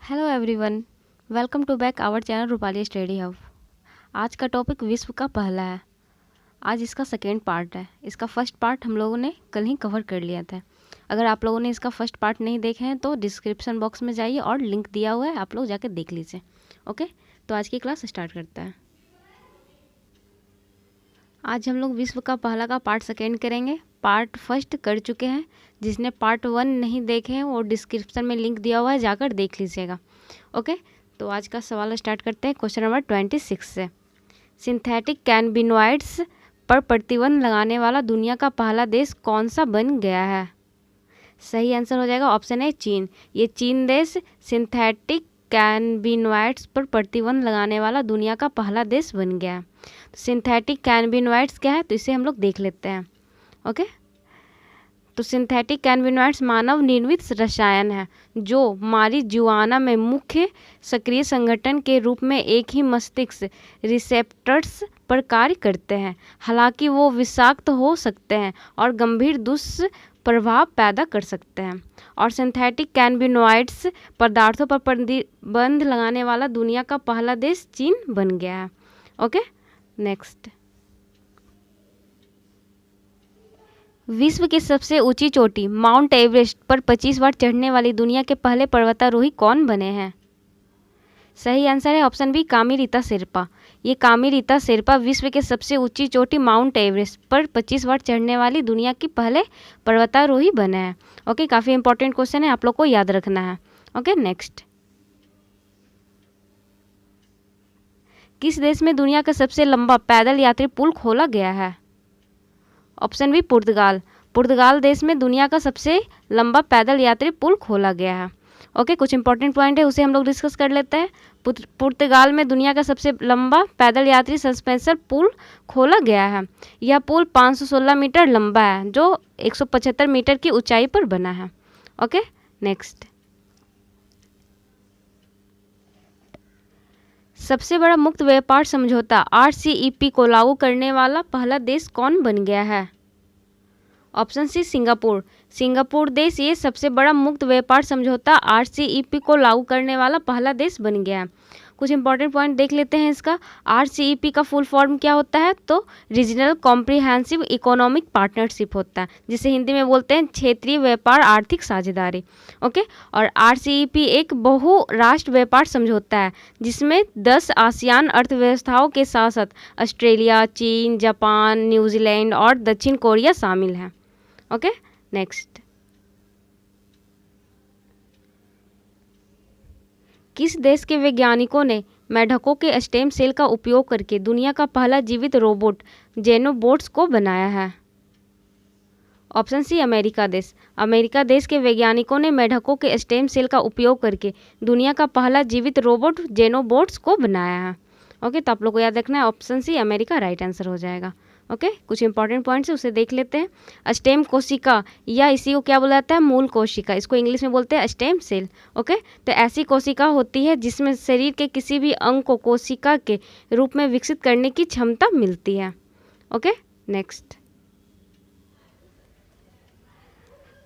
Hello everyone, welcome to back our channel Rupali study hub. आज का topic विश्व का पहला है। आज इसका सेकेंड पार्ट है। इसका फर्स्ट पार्ट हम लोगों ने कल ही कवर कर लिया था। अगर आप लोगों ने इसका फर्स्ट पार्ट नहीं देखे हैं तो डिस्क्रिप्शन बॉक्स में जाइए और लिंक दिया हुआ है, आप लोग जाके देख लीजिए। ओके, तो आज की क्लास स्टार्ट करते हैं। आज हम लोग विश्व का पहला का पार्ट सेकेंड करेंगे। पार्ट फर्स्ट कर चुके हैं। जिसने पार्ट 1 नहीं देखे हैं वो डिस्क्रिप्शन में लिंक दिया हुआ है, जाकर देख लीजिएगा। ओके, तो आज का सवाल स्टार्ट करते हैं क्वेश्चन नंबर 26 से। सिंथेटिक कैनबिनॉइड्स पर प्रतिबंध लगाने वाला दुनिया का पहला देश कौन सा बन गया है? सही आंसर हो जाएगा ऑप्शन ए चीन। ये चीन देश सिंथेटिक कैनबिनॉइड्स पर प्रतिबंध लगाने वाला दुनिया का पहला देश बन गया है। सिंथेटिक कैनबिनॉइड्स क्या है तो इसे हम लोग देख लेते हैं। ओके, तो सिंथेटिक कैनबिनॉइड्स मानव निर्मित रसायन है जो मारिजुआना में मुख्य सक्रिय संगठन के रूप में एक ही मस्तिष्क रिसेप्टर्स पर कार्य करते हैं। हालांकि वो विषाक्त हो सकते हैं और गंभीर दुष्प्रभाव पैदा कर सकते हैं। और सिंथेटिक कैनबिनॉइड्स पदार्थों पर प्रतिबंध लगाने वाला दुनिया का पहला देश चीन बन गया है। Okay, next. विश्व की सबसे ऊंची चोटी माउंट एवरेस्ट पर 25 बार चढ़ने वाली दुनिया के पहले पर्वतारोही कौन बने हैं? सही आंसर है ऑप्शन बी कामिरीता शेरपा। ये कामिरीता शेरपा विश्व के सबसे ऊंची चोटी माउंट एवरेस्ट पर 25 बार चढ़ने वाली दुनिया की पहले पर्वतारोही बने हैं। ओके, काफ़ी इंपॉर्टेंट क्वेश्चन है, आप लोग को याद रखना है। Okay, next. किस देश में दुनिया का सबसे लंबा पैदल यात्री पुल खोला गया है? ऑप्शन बी पुर्तगाल। पुर्तगाल देश में दुनिया का सबसे लंबा पैदल यात्री पुल खोला गया है। ओके, कुछ इंपॉर्टेंट पॉइंट है उसे हम लोग डिस्कस कर लेते हैं। पुर्तगाल में दुनिया का सबसे लंबा पैदल यात्री सस्पेंशन पुल खोला गया है। यह पुल 516 मीटर लंबा है जो 175 मीटर की ऊंचाई पर बना है। Okay, next. सबसे बड़ा मुक्त व्यापार समझौता RCEP को लागू करने वाला पहला देश कौन बन गया है? ऑप्शन सी सिंगापुर। सिंगापुर देश ये सबसे बड़ा मुक्त व्यापार समझौता RCEP को लागू करने वाला पहला देश बन गया है। कुछ इंपॉर्टेंट पॉइंट देख लेते हैं इसका। RCEP का फुल फॉर्म क्या होता है तो रीजनल कॉम्प्रिहेंसिव इकोनॉमिक पार्टनरशिप होता है, जिसे हिंदी में बोलते हैं क्षेत्रीय व्यापार आर्थिक साझेदारी। ओके, और RCEP एक बहुराष्ट्र व्यापार समझौता है जिसमें 10 आसियान अर्थव्यवस्थाओं के साथ साथ ऑस्ट्रेलिया, चीन, जापान, न्यूजीलैंड और दक्षिण कोरिया शामिल हैं। Okay, next. किस देश के वैज्ञानिकों ने मेढकों के स्टेम सेल का उपयोग करके दुनिया का पहला जीवित रोबोट जेनोबोट्स को बनाया है? ऑप्शन सी अमेरिका देश। अमेरिका देश के वैज्ञानिकों ने मेढकों के स्टेम सेल का उपयोग करके दुनिया का पहला जीवित रोबोट जेनोबोट्स को बनाया है। ओके, तो आप लोग को याद रखना है option C America right answer हो जाएगा। ओके, कुछ इंपॉर्टेंट पॉइंट्स है उसे देख लेते हैं। स्टेम कोशिका या इसी को क्या बोला जाता है मूल कोशिका, इसको इंग्लिश में बोलते हैं स्टेम सेल। ओके, तो ऐसी कोशिका होती है जिसमें शरीर के किसी भी अंग को कोशिका के रूप में विकसित करने की क्षमता मिलती है। Okay, next.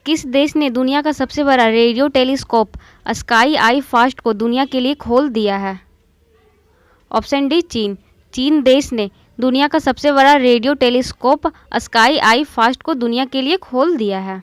किस देश ने दुनिया का सबसे बड़ा रेडियो टेलीस्कोप स्काई आई फास्ट को दुनिया के लिए खोल दिया है? ऑप्शन डी चीन। चीन देश ने दुनिया का सबसे बड़ा रेडियो टेलीस्कोप स्काई आई फास्ट को दुनिया के लिए खोल दिया है।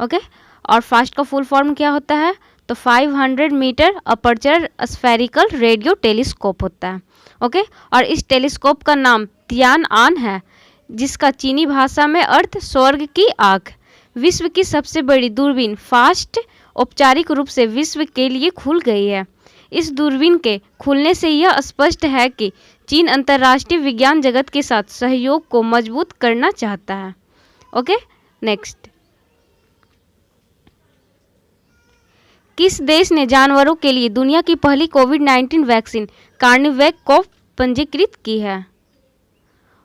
ओके, और फास्ट का फुल फॉर्म क्या होता है तो 500 meter aperture spherical radio telescope होता है। ओके, और इस टेलीस्कोप का नाम तियान आन है जिसका चीनी भाषा में अर्थ स्वर्ग की आँख। विश्व की सबसे बड़ी दूरबीन फास्ट औपचारिक रूप से विश्व के लिए खुल गई है। इस दूरबीन के खुलने से यह स्पष्ट है कि चीन अंतर्राष्ट्रीय विज्ञान जगत के साथ सहयोग को मजबूत करना चाहता है। Okay, next. किस देश ने जानवरों के लिए दुनिया की पहली कोविड-19 वैक्सीन कार्निवैक को पंजीकृत की है?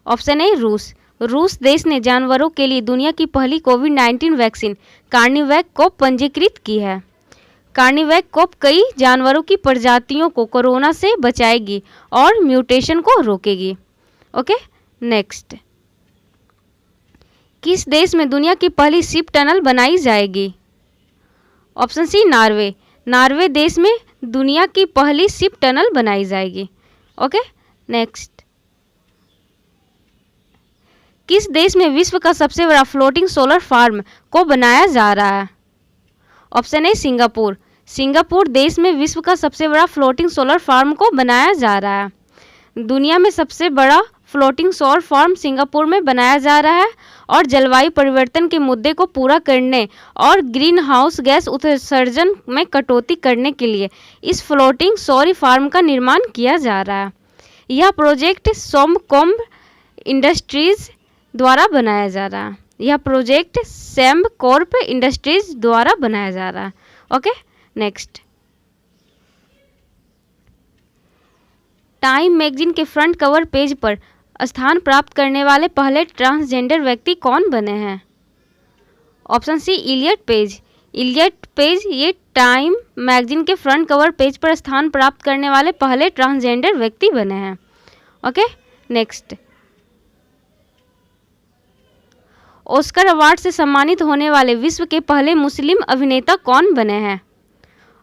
ऑप्शन ए रूस। रूस देश ने जानवरों के लिए दुनिया की पहली कोविड-19 वैक्सीन कार्निवैक को पंजीकृत की है। कार्निवैक कोप कई जानवरों की प्रजातियों को कोरोना से बचाएगी और म्यूटेशन को रोकेगी। Okay, next. किस देश में दुनिया की पहली शिप टनल बनाई जाएगी? Option C Norway. नार्वे देश में दुनिया की पहली शिप टनल बनाई जाएगी। Okay, next. किस देश में विश्व का सबसे बड़ा फ्लोटिंग सोलर फार्म को बनाया जा रहा है? Option A Singapore. सिंगापुर देश में विश्व का सबसे बड़ा फ्लोटिंग सोलर फार्म को बनाया जा रहा है। दुनिया में सबसे बड़ा फ्लोटिंग सौर फार्म सिंगापुर में बनाया जा रहा है और जलवायु परिवर्तन के मुद्दे को पूरा करने और ग्रीन हाउस गैस उत्सर्जन में कटौती करने के लिए इस फ्लोटिंग सौर फार्म का निर्माण किया जा रहा है। यह प्रोजेक्ट सोमकोम्ब इंडस्ट्रीज द्वारा बनाया जा रहा है। यह प्रोजेक्ट सेम्बकॉर्प इंडस्ट्रीज द्वारा बनाया जा रहा है। Okay, next. टाइम मैगजीन के फ्रंट कवर पेज पर स्थान प्राप्त करने वाले पहले ट्रांसजेंडर व्यक्ति कौन बने हैं? Option C Elliot Page. Elliot Page ये टाइम मैगजीन के फ्रंट कवर पेज पर स्थान प्राप्त करने वाले पहले ट्रांसजेंडर व्यक्ति बने हैं। Okay, next. ऑस्कर अवार्ड से सम्मानित होने वाले विश्व के पहले मुस्लिम अभिनेता कौन बने हैं?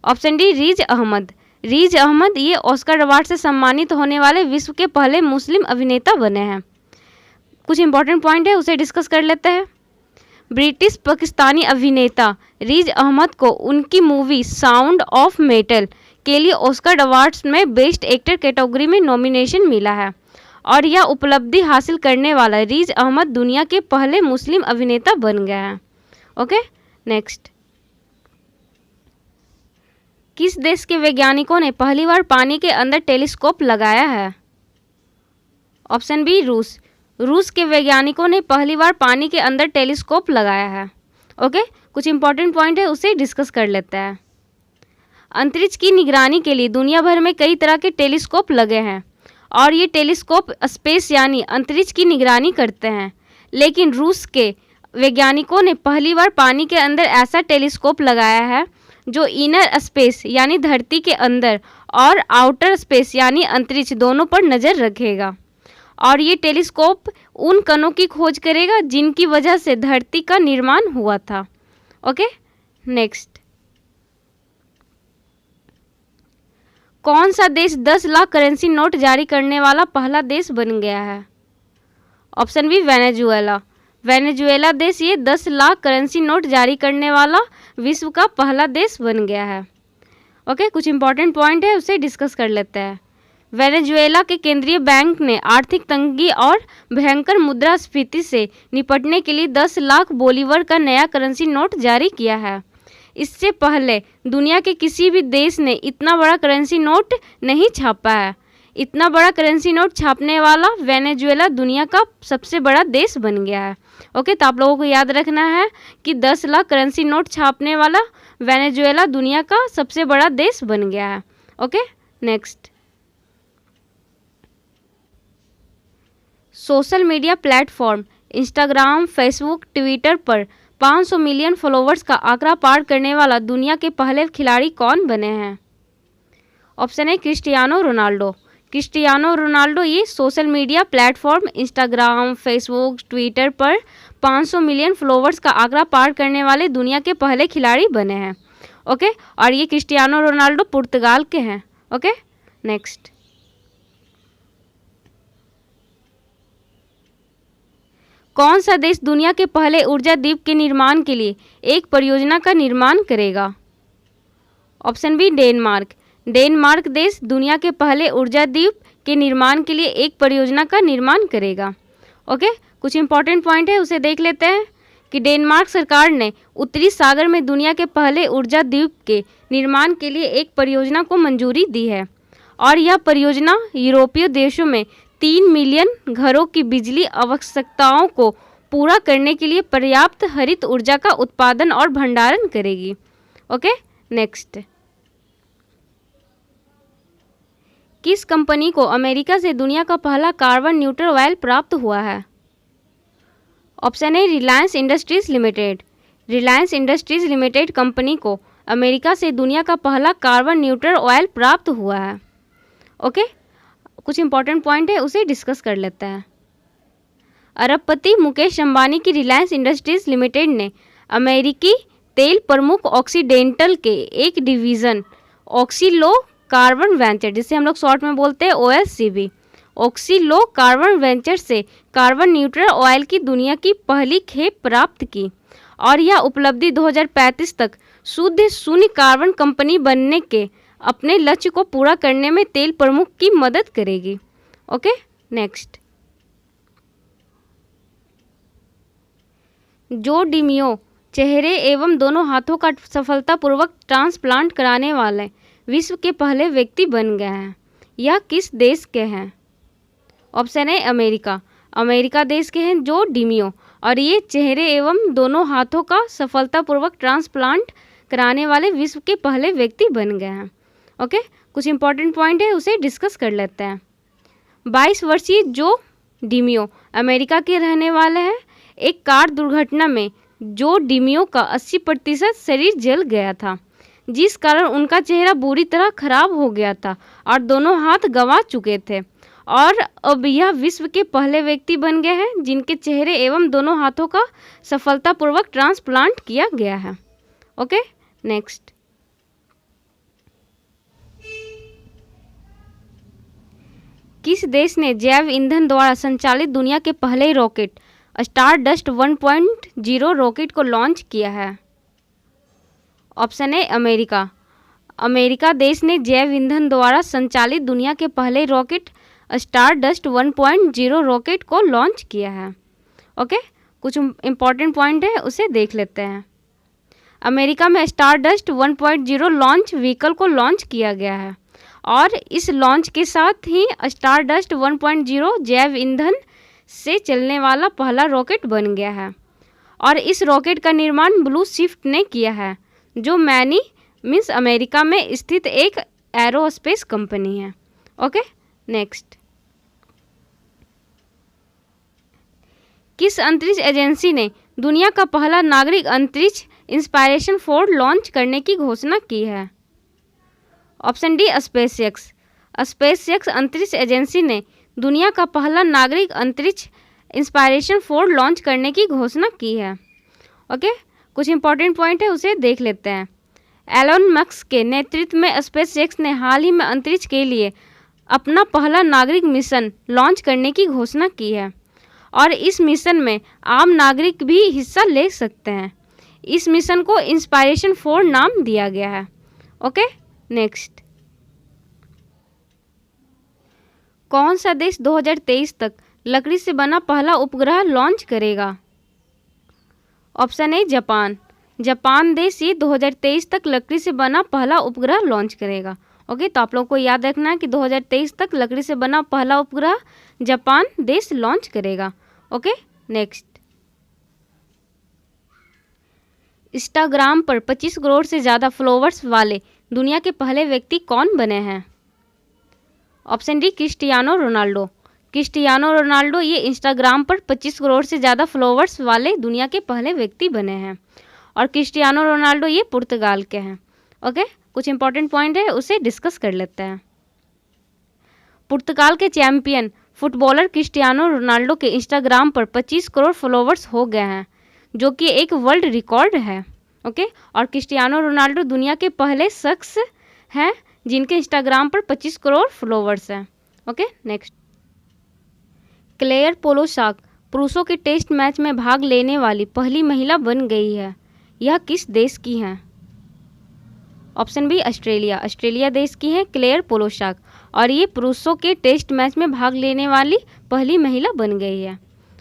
Option D Riz Ahmed. Riz Ahmed ये ऑस्कर अवार्ड से सम्मानित होने वाले विश्व के पहले मुस्लिम अभिनेता बने हैं। कुछ इंपॉर्टेंट पॉइंट है उसे डिस्कस कर लेते हैं। ब्रिटिश पाकिस्तानी अभिनेता रिज अहमद को उनकी मूवी साउंड ऑफ मेटल के लिए ऑस्कर अवार्ड्स में बेस्ट एक्टर कैटेगरी में नॉमिनेशन मिला है और यह उपलब्धि हासिल करने वाला रिज अहमद दुनिया के पहले मुस्लिम अभिनेता बन गए हैं। Okay, next. किस देश के वैज्ञानिकों ने पहली बार पानी के अंदर टेलीस्कोप लगाया है? ऑप्शन बी रूस। रूस के वैज्ञानिकों ने पहली बार पानी के अंदर टेलीस्कोप लगाया है। ओके, कुछ इंपॉर्टेंट पॉइंट है उसे डिस्कस कर लेते हैं। अंतरिक्ष की निगरानी के लिए दुनिया भर में कई तरह के टेलीस्कोप लगे हैं और ये टेलीस्कोप स्पेस यानी अंतरिक्ष की निगरानी करते हैं, लेकिन रूस के वैज्ञानिकों ने पहली बार पानी के अंदर ऐसा टेलीस्कोप लगाया है जो इनर स्पेस यानी धरती के अंदर और आउटर स्पेस यानी अंतरिक्ष दोनों पर नज़र रखेगा और ये टेलीस्कोप उन कणों की खोज करेगा जिनकी वजह से धरती का निर्माण हुआ था। Okay, next. कौन सा देश 10 लाख करेंसी नोट जारी करने वाला पहला देश बन गया है? Option B Venezuela. वेनेजुएला देश ये 10 लाख करेंसी नोट जारी करने वाला विश्व का पहला देश बन गया है। ओके, कुछ इंपॉर्टेंट पॉइंट है उसे डिस्कस कर लेते हैं। वेनेजुएला के केंद्रीय बैंक ने आर्थिक तंगी और भयंकर मुद्रास्फीति से निपटने के लिए 10 लाख बोलीवर का नया करेंसी नोट जारी किया है। इससे पहले दुनिया के किसी भी देश ने इतना बड़ा करेंसी नोट नहीं छापा है। इतना बड़ा करेंसी नोट छापने वाला वेनेजुएला दुनिया का सबसे बड़ा देश बन गया है। ओके, तो आप लोगों को याद रखना है कि 10 लाख करेंसी नोट छापने वाला वेनेजुएला दुनिया का सबसे बड़ा देश बन गया है। Okay, next. Social media platform Instagram, Facebook, Twitter पर 500 मिलियन फॉलोवर्स का आंकड़ा पार करने वाला दुनिया के पहले खिलाड़ी कौन बने हैं? Option A Cristiano Ronaldo. Cristiano Ronaldo ये social media platform Instagram, Facebook, Twitter पर 500 मिलियन फॉलोवर्स का आंकड़ा पार करने वाले दुनिया के पहले खिलाड़ी बने हैं। ओके, और ये क्रिस्टियानो रोनाल्डो पुर्तगाल के हैं। Okay, next. कौन सा देश दुनिया के पहले ऊर्जा द्वीप के निर्माण के लिए एक परियोजना का निर्माण करेगा? Option B Denmark. डेनमार्क देश दुनिया के पहले ऊर्जा द्वीप के निर्माण के लिए एक परियोजना का निर्माण करेगा। ओके, कुछ इंपॉर्टेंट पॉइंट है उसे देख लेते हैं कि डेनमार्क सरकार ने उत्तरी सागर में दुनिया के पहले ऊर्जा द्वीप के निर्माण के लिए एक परियोजना को मंजूरी दी है और यह परियोजना यूरोपीय देशों में 3 मिलियन घरों की बिजली आवश्यकताओं को पूरा करने के लिए पर्याप्त हरित ऊर्जा का उत्पादन और भंडारण करेगी। Okay, next. किस कंपनी को अमेरिका से दुनिया का पहला कार्बन न्यूट्रल ऑयल प्राप्त हुआ है? Option A Reliance industries limited. Reliance industries limited company को अमेरिका से दुनिया का पहला कार्बन न्यूट्रल ऑयल प्राप्त हुआ है। ओके, कुछ इंपॉर्टेंट पॉइंट है उसे डिस्कस कर लेते हैं। अरबपति मुकेश अंबानी की रिलायंस इंडस्ट्रीज लिमिटेड ने अमेरिकी तेल प्रमुख ऑक्सीडेंटल के एक डिवीज़न ऑक्सीलो कार्बन वेंचर, जिसे हम लोग शॉर्ट में बोलते हैं OSCV। ऑक्सीलो कार्बन वेंचर से कार्बन न्यूट्रल ऑयल की दुनिया की पहली खेप प्राप्त की और यह उपलब्धि 2035 तक शुद्ध शून्य कार्बन कंपनी बनने के अपने लक्ष्य को पूरा करने में तेल प्रमुख की मदद करेगी। Okay, next. जो डिमियो चेहरे एवं दोनों हाथों का सफलतापूर्वक ट्रांसप्लांट कराने वाले विश्व के पहले व्यक्ति बन गए हैं। यह किस देश के हैं? Option A America. अमेरिका देश के हैं जो डिमियो, और ये चेहरे एवं दोनों हाथों का सफलतापूर्वक ट्रांसप्लांट कराने वाले विश्व के पहले व्यक्ति बन गए हैं। ओके, कुछ इंपॉर्टेंट पॉइंट है उसे डिस्कस कर लेते हैं। 22 वर्षीय जो डिमियो अमेरिका के रहने वाले हैं। एक कार दुर्घटना में जो डिमियो का 80% शरीर जल गया था, जिस कारण उनका चेहरा बुरी तरह खराब हो गया था और दोनों हाथ गंवा चुके थे, और अब यह विश्व के पहले व्यक्ति बन गए हैं जिनके चेहरे एवं दोनों हाथों का सफलतापूर्वक ट्रांसप्लांट किया गया है। Okay, next. किस देश ने जैव ईंधन द्वारा संचालित दुनिया के पहले रॉकेट स्टारडस्ट 1.0 रॉकेट को लॉन्च किया है? Option A America. अमेरिका देश ने जैव ईंधन द्वारा संचालित दुनिया के पहले रॉकेट स्टारडस्ट 1.0 रॉकेट को लॉन्च किया है। ओके, कुछ इंपॉर्टेंट पॉइंट है उसे देख लेते हैं। अमेरिका में स्टारडस्ट 1.0 लॉन्च व्हीकल को लॉन्च किया गया है और इस लॉन्च के साथ ही स्टारडस्ट 1.0 जैव ईंधन से चलने वाला पहला रॉकेट बन गया है। और इस रॉकेट का निर्माण ब्लू शिफ्ट ने किया है, जो मीन्स अमेरिका में स्थित एक एरोस्पेस कंपनी है। Okay, next. किस अंतरिक्ष एजेंसी ने दुनिया का पहला नागरिक अंतरिक्ष इंस्पायरेशन 4 लॉन्च करने की घोषणा की है? Option D SpaceX. स्पेसएक्स अंतरिक्ष एजेंसी ने दुनिया का पहला नागरिक अंतरिक्ष इंस्पायरेशन 4 लॉन्च करने की घोषणा की है। ओके, कुछ इंपॉर्टेंट पॉइंट है उसे देख लेते हैं। एलन मस्क के नेतृत्व में स्पेसएक्स ने हाल ही में अंतरिक्ष के लिए अपना पहला नागरिक मिशन लॉन्च करने की घोषणा की है और इस मिशन में आम नागरिक भी हिस्सा ले सकते हैं। इस मिशन को इंस्पायरेशन 4 नाम दिया गया है। Okay, next. कौन सा देश 2023 तक लकड़ी से बना पहला उपग्रह लॉन्च करेगा? Option A Japan. जापान देश ये 2023 तक लकड़ी से बना पहला उपग्रह लॉन्च करेगा। ओके, तो आप लोग को याद रखना है कि 2023 तक लकड़ी से बना पहला उपग्रह जापान देश लॉन्च करेगा। Okay, next. इंस्टाग्राम पर 25 करोड़ से ज़्यादा फॉलोअर्स वाले दुनिया के पहले व्यक्ति कौन बने हैं? Option D Cristiano Ronaldo. Cristiano Ronaldo ये इंस्टाग्राम पर 25 करोड़ से ज़्यादा फॉलोअर्स वाले दुनिया के पहले व्यक्ति बने हैं और क्रिस्टियानो रोनाल्डो ये पुर्तगाल के हैं। ओके, कुछ इंपॉर्टेंट पॉइंट है उसे डिस्कस कर लेते हैं। पुर्तगाल के चैंपियन फुटबॉलर क्रिस्टियानो रोनाल्डो के इंस्टाग्राम पर 25 करोड़ फॉलोअर्स हो गए हैं, जो कि एक वर्ल्ड रिकॉर्ड है। ओके, और क्रिस्टियानो रोनाल्डो दुनिया के पहले शख्स हैं जिनके इंस्टाग्राम पर 25 करोड़ फॉलोअर्स हैं। Okay, next. क्लेयर पोलोसाक पुरुषों के टेस्ट मैच में भाग लेने वाली पहली महिला बन गई है। यह किस देश की हैं? Option B Australia. ऑस्ट्रेलिया देश की हैं क्लेयर पोलोसाक और ये पुरुषों के टेस्ट मैच में भाग लेने वाली पहली महिला बन गई है।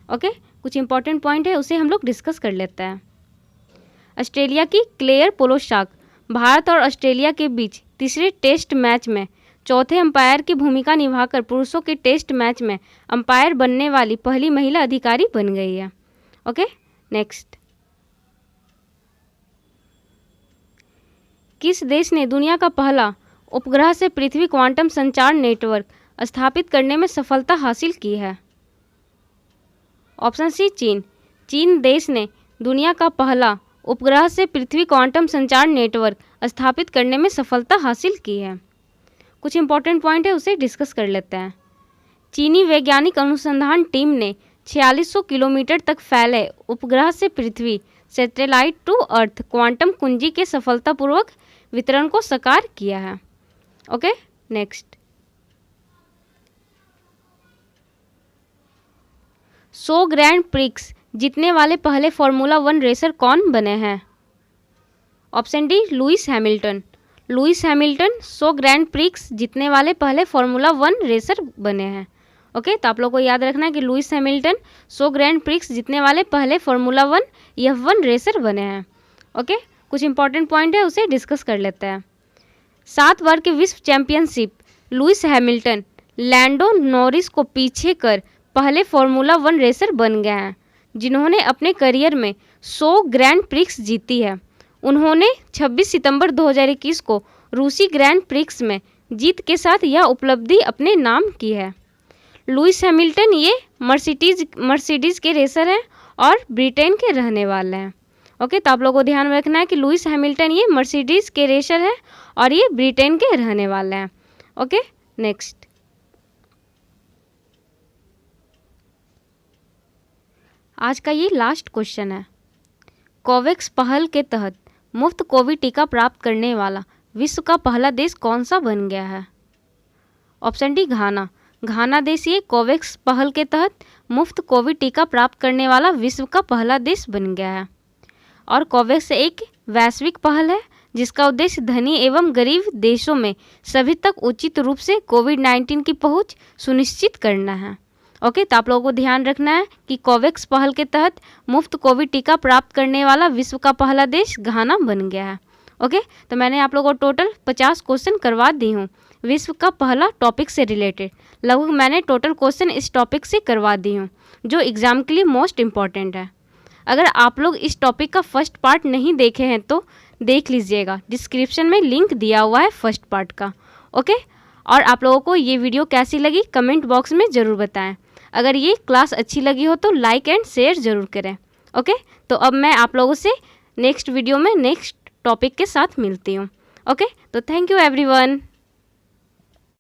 ओके, कुछ इंपॉर्टेंट पॉइंट है उसे हम लोग डिस्कस कर लेते हैं। ऑस्ट्रेलिया की क्लेयर पोलोसाक भारत और ऑस्ट्रेलिया के बीच तीसरे टेस्ट मैच में चौथे अंपायर की भूमिका निभाकर पुरुषों के टेस्ट मैच में अंपायर बनने वाली पहली महिला अधिकारी बन गई है। Okay, next. किस देश ने दुनिया का पहला उपग्रह से पृथ्वी क्वांटम संचार नेटवर्क स्थापित करने में सफलता हासिल की है? ऑप्शन सी चीन। चीन देश ने दुनिया का पहला उपग्रह से पृथ्वी क्वांटम संचार नेटवर्क स्थापित करने में सफलता हासिल की है। कुछ इंपॉर्टेंट पॉइंट है उसे डिस्कस कर लेते हैं। चीनी वैज्ञानिक अनुसंधान टीम ने 4600 किलोमीटर तक फैले उपग्रह से पृथ्वी सैटेलाइट टू अर्थ क्वांटम कुंजी के सफलतापूर्वक वितरण को साकार किया है। ओके, नेक्स्ट, 100 ग्रैंड प्रिक्स जीतने वाले पहले फॉर्मूला 1 रेसर कौन बने हैं? Option D, Lewis Hamilton. Lewis Hamilton 100 grand prix जीतने वाले पहले फॉर्मूला 1 रेसर बने हैं। ओके, तो आप लोग को याद रखना है कि लुइस हैमिल्टन 100 ग्रैंड प्रिक्स जीतने वाले पहले फॉर्मूला 1 F1 रेसर बने हैं। ओके, कुछ इंपॉर्टेंट पॉइंट है उसे डिस्कस कर लेते हैं। 7 बार के विश्व championship Lewis Hamilton Lando Norris को पीछे कर पहले फॉर्मूला 1 रेसर बन गए हैं जिन्होंने अपने करियर में 100 ग्रैंड प्रिक्स जीती है। उन्होंने 26 सितंबर 2021 को रूसी ग्रैंड प्रिक्स में जीत के साथ यह उपलब्धि अपने नाम की है। लुइस हैमिल्टन ये मर्सिडीज के रेसर हैं और ब्रिटेन के रहने वाले हैं। ओके, तो आप लोगों को ध्यान में रखना है कि लुइस हैमिल्टन ये मर्सिडीज के रेसर हैं और ये ब्रिटेन के रहने वाले हैं। ओके, नेक्स्ट, आज का ये लास्ट क्वेश्चन है। कोवैक्स पहल के तहत मुफ्त कोविड टीका प्राप्त करने वाला विश्व का पहला देश कौन सा बन गया है? ऑप्शन डी, घाना। घाना देश ये कोवैक्स पहल के तहत मुफ्त कोविड टीका प्राप्त करने वाला विश्व का पहला देश बन गया है। और कोवैक्स एक वैश्विक पहल है जिसका उद्देश्य धनी एवं गरीब देशों में सभी तक उचित रूप से कोविड-19 की पहुंच सुनिश्चित करना है। ओके, तो आप लोगों को ध्यान रखना है कि कोवैक्स पहल के तहत मुफ्त कोविड टीका प्राप्त करने वाला विश्व का पहला देश घाना बन गया है। ओके, तो मैंने आप लोगों को टोटल 50 क्वेश्चन करवा दी हूँ विश्व का पहला टॉपिक से रिलेटेड। लगभग मैंने टोटल क्वेश्चन इस टॉपिक से करवा दी हूँ जो एग्जाम के लिए मोस्ट इम्पॉर्टेंट है। अगर आप लोग इस टॉपिक का फर्स्ट पार्ट नहीं देखे हैं तो देख लीजिएगा, डिस्क्रिप्शन में लिंक दिया हुआ है फर्स्ट पार्ट का। ओके, और आप लोगों को ये वीडियो कैसी लगी कमेंट बॉक्स में ज़रूर बताएं। अगर ये क्लास अच्छी लगी हो तो लाइक एंड शेयर ज़रूर करें। ओके, तो अब मैं आप लोगों से नेक्स्ट वीडियो में नेक्स्ट टॉपिक के साथ मिलती हूँ। ओके, तो थैंक यू एवरीवन।